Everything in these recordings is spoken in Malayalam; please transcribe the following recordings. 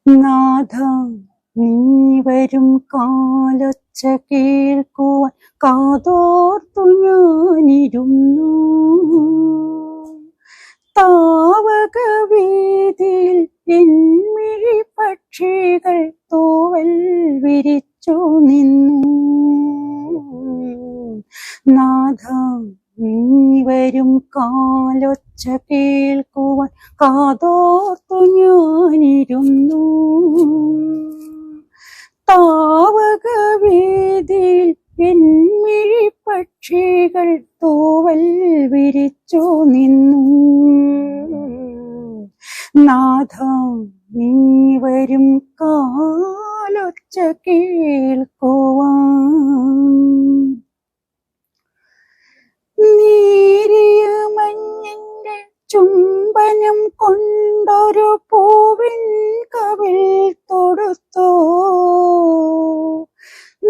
നാഥ നീ വരും കാലൊച്ച കേൾക്കുവാൻ കാതോർത്തു ഞാനിരുന്നു. താവക വീതിയിൽ എന്മിഴി പക്ഷികൾ തൂവൽ വിരിച്ചു നിന്നു. നാഥ നീ വരും കാലൊച്ച കേൾക്കുവാൻ കാതോർത്തു ഞാനിരുന്നു. താവക വേദിയിൽ എന്മിഴി പക്ഷികൾ തൂവൽ വിരിച്ചു നിന്നു. നാഥ നീ വരും കാലൊച്ച കേൾക്കുവാൻ. നീരിയ മഞ്ഞിന്റെ ചുംബനം കൊണ്ടൊരു പൂവിൻ കവിൾ തൊടുത്തോ.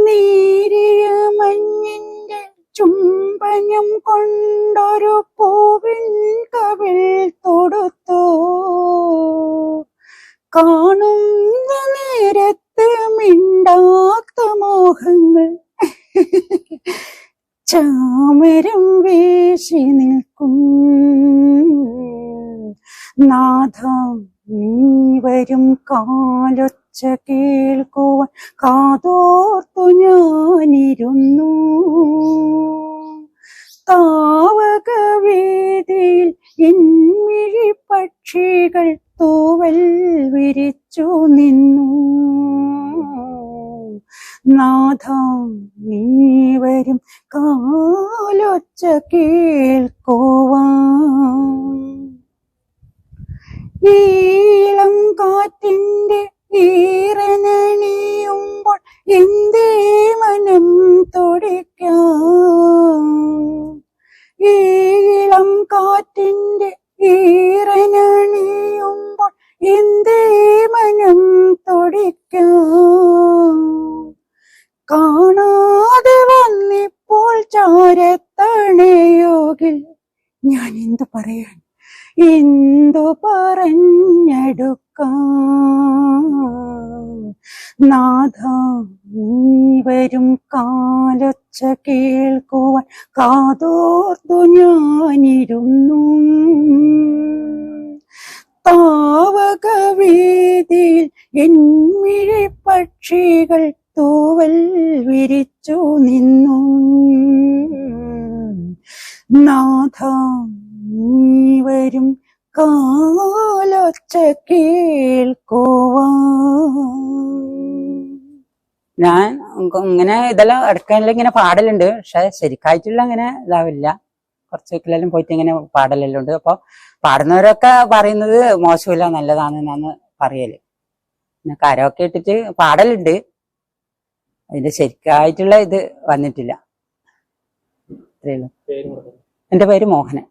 നീരിയ മഞ്ഞിന്റെ ചുംബനം കൊണ്ടൊരു പൂവിൻ കവിൾ തൊടുത്തോ. കാണുന്ന നേരത്ത് മിണ്ടാത്ത മോഹങ്ങൾ ചാമരം വീശി നിൽക്കും. നാഥ നീ വരും കാലൊച്ച കേൾക്കുവാൻ കാതോർത്തു ഞാനിരുന്നു. താവക വേദിയിൽ എന്മിഴി പക്ഷികൾ തൂവൽ വിരിച്ചു നിന്നു. നാഥ നീ വരും കാലൊച്ച കേൾക്കുവാൻ. ഈളം കാറ്റിന്റെ ഈറനണിയുമ്പോൾ എന്തേ മനം തുടിക്കാം. ഈളം കാറ്റിന്റെ ഈറനണിയുമ്പോൾ എന്തേ മനം തുടിക്കാം. കാണാതെ വന്നിപ്പോൾ ചാരത്തണയോകിൽ ഞാൻ എന്തു പറയാൻ, എന്തു പറഞ്ഞെടുക്കാം. നാഥ നീ വരും കാലൊച്ച കേൾക്കുവാൻ കാതോർത്തു ഞാനിരുന്നു. താവക വേദിയിൽ എന്മിഴി പക്ഷികൾ തൂവൽ വിരിച്ചു നിന്നു. നാഥ നീ വരും കാലൊച്ച കേൾക്കുവാൻ. ഞാൻ ഇങ്ങനെ ഇതെല്ലാം ഇടയ്ക്കെല്ലാം ഇങ്ങനെ പാടലുണ്ട്. പക്ഷെ ശരിക്കായിട്ടുള്ള അങ്ങനെ ഇതാവില്ല. കുറച്ചൊക്കെല്ലാം പോയിട്ട് ഇങ്ങനെ പാടലെല്ലാം ഉണ്ട്. അപ്പൊ പാടുന്നവരൊക്കെ പറയുന്നത് മോശമില്ല, നല്ലതാണെന്നാണ് പറയല്. പിന്നെ കരമൊക്കെ ഇട്ടിട്ട് പാടലുണ്ട്. അതിന്റെ ശരിക്കായിട്ടുള്ള ഇത് വന്നിട്ടില്ല. എന്റെ പേര് മോഹനൻ.